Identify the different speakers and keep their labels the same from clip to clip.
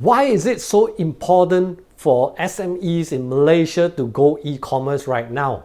Speaker 1: Why is it so important for SMEs in Malaysia to go e-commerce right now?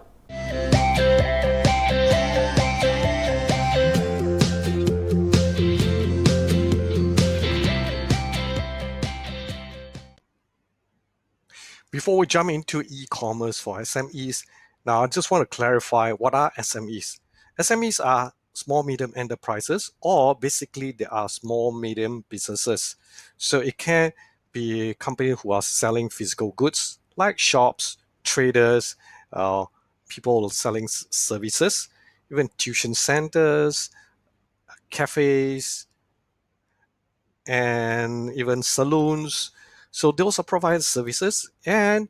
Speaker 2: Before we jump into e-commerce for SMEs, now I just want to clarify what are SMEs. SMEs are small medium enterprises, or basically they are small medium businesses. So it can be companies who are selling physical goods like shops, traders, uh, people selling services, even tuition centers, cafes, and even saloons. So those are provided services, and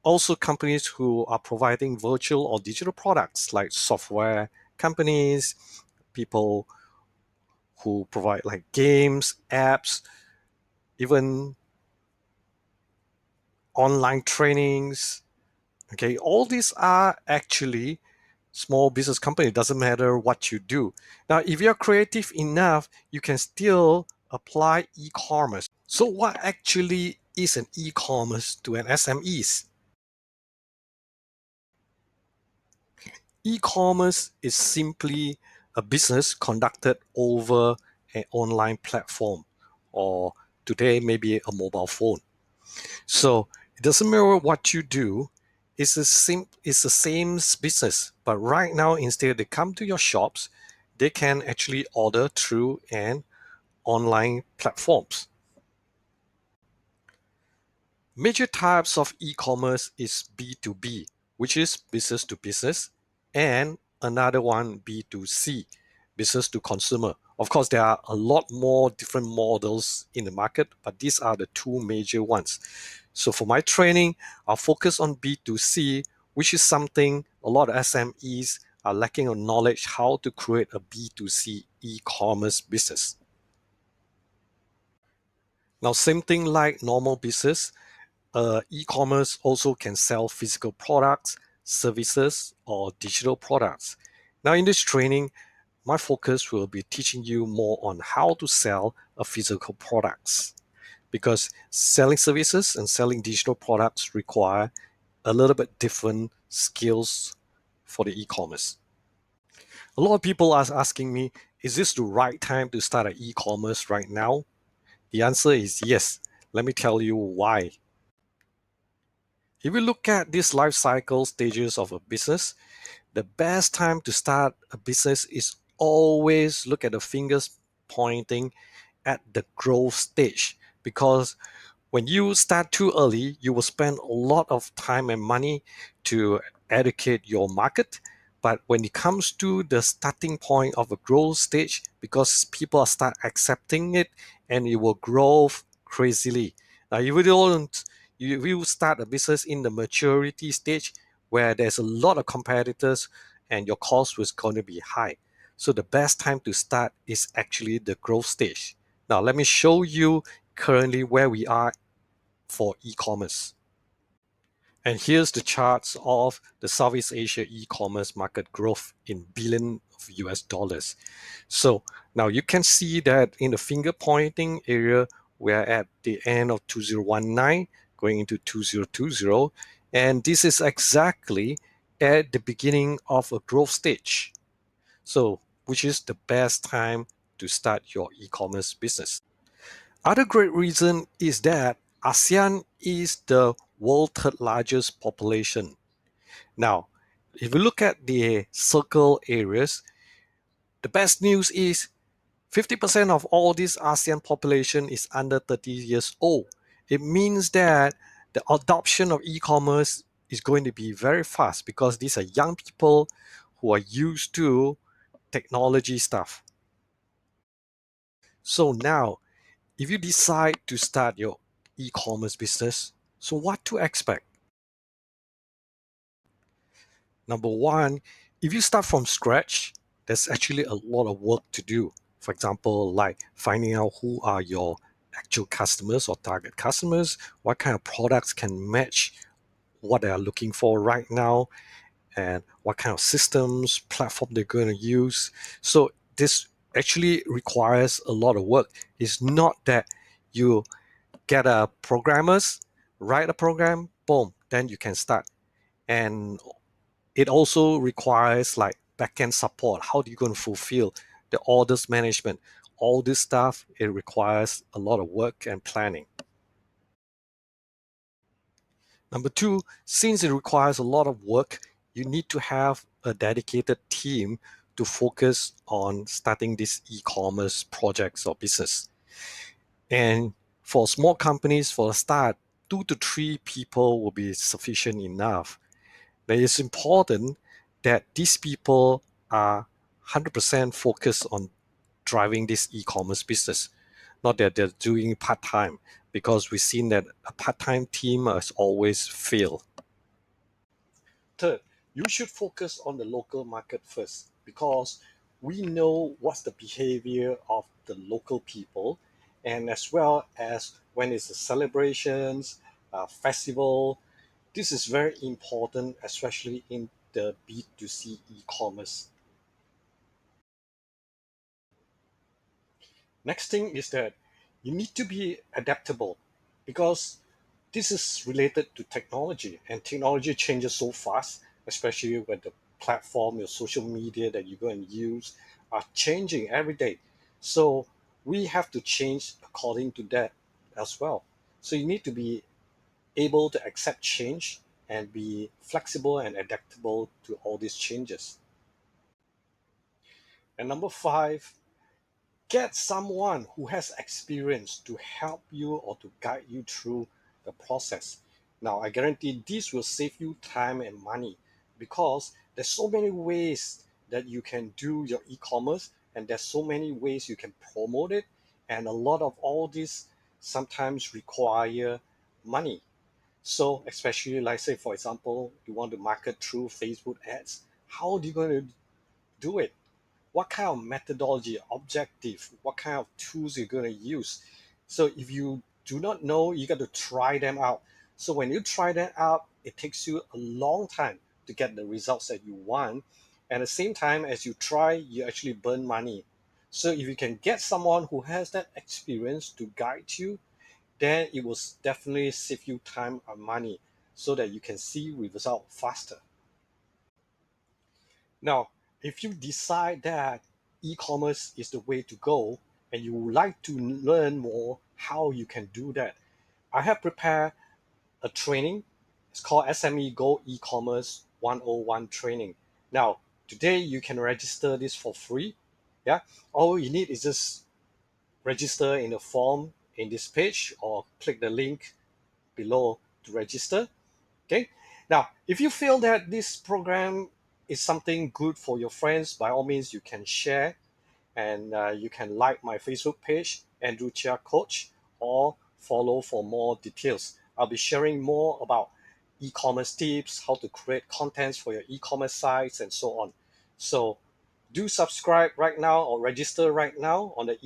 Speaker 2: also companies who are providing virtual or digital products like software companies, people who provide like games, apps, even online trainings. Okay, all these are actually small business company. It doesn't matter what you do. Now, if you're creative enough, you can still apply e-commerce. So what actually is an e-commerce to an SMEs? E-commerce is simply a business conducted over an online platform, or today maybe a mobile phone. So it doesn't matter what you do, it's the same business. But right now, instead they come to your shops, they can actually order through an online platforms. Major types of e-commerce is B2B, which is business to business, and another one B2C, business to consumer. Of course, there are a lot more different models in the market, but these are the two major ones. So for my training, I'll focus on B2C, which is something a lot of SMEs are lacking of knowledge how to create a B2C e-commerce business. Now, same thing like normal business, e-commerce also can sell physical products, services, or digital products. Now, in this training, my focus will be teaching you more on how to sell a physical products, because selling services and selling digital products require a little bit different skills for the e-commerce. A lot of people are asking me, is this the right time to start an e-commerce right now? The answer is yes. Let me tell you why. If we look at these life cycle stages of a business, the best time to start a business is always look at the fingers pointing at the growth stage, because when you start too early, you will spend a lot of time and money to educate your market. But when it comes to the starting point of a growth stage, because people start accepting it, and it will grow crazily. Now, if you don't, you will start a business in the maturity stage where there's a lot of competitors and your cost was going to be high. So the best time to start is actually the growth stage. Now, let me show you currently where we are for e-commerce. And here's the charts of the Southeast Asia e-commerce market growth in billion of US dollars. So now you can see that in the finger pointing area, we're at the end of 2019, going into 2020. And this is exactly at the beginning of a growth stage. So, which is the best time to start your e-commerce business. Other great reason is that ASEAN is the world third largest population. Now, if you look at the circle areas, the best news is 50% of all this ASEAN population is under 30 years old. It means that the adoption of e-commerce is going to be very fast, because these are young people who are used to technology stuff. So now, if you decide to start your e-commerce business, so what to expect? Number one, if you start from scratch, there's actually a lot of work to do. For example, like finding out who are your actual customers or target customers, what kind of products can match what they are looking for right now, and what kind of systems, platform they're going to use. So this actually requires a lot of work. It's not that you get a programmers, write a program, boom, then you can start. And it also requires like backend support. How do you going to fulfill the orders management? All this stuff, it requires a lot of work and planning. Number two, since it requires a lot of work, you need to have a dedicated team to focus on starting these e-commerce projects or business. And for small companies, for a start, 2 to 3 people will be sufficient enough. But it's important that these people are 100% focused on driving this e-commerce business, not that they're doing part-time, because we've seen that a part-time team has always failed. Third, you should focus on the local market first because we know what's the behavior of the local people, and as well as when it's a celebrations, festival. This is very important, especially in the B2C e-commerce. Next thing is that you need to be adaptable because this is related to technology, and technology changes so fast, especially when the platform, your social media that you go and use are changing every day. So we have to change according to that as well. So you need to be able to accept change and be flexible and adaptable to all these changes. And number five, get someone who has experience to help you or to guide you through the process. Now, I guarantee this will save you time and money because there's so many ways that you can do your e-commerce, and there's so many ways you can promote it, and a lot of all this sometimes require money. So especially like say for example, you want to market through Facebook ads, how are you going to do it? What kind of methodology, objective, what kind of tools you're going to use? So if you do not know, you got to try them out. So when you try them out, it takes you a long time to get the results that you want. And at the same time as you try, you actually burn money. So if you can get someone who has that experience to guide you, then it will definitely save you time and money so that you can see result faster. Now, if you decide that e-commerce is the way to go and you would like to learn more how you can do that, I have prepared a training. It's called SME Go E-commerce 101 training. Now, today you can register this for free. Yeah, all you need is just register in the form in this page or click the link below to register. Okay. Now, if you feel that this program is something good for your friends, by all means, you can share and you can like my Facebook page, Andrew Cheah Coach, or follow for more details. I'll be sharing more about e-commerce tips, how to create contents for your e-commerce sites, and so on. So do subscribe right now or register right now on the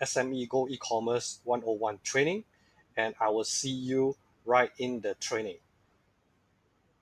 Speaker 2: SME Go E-commerce 101 training, and I will see you right in the training.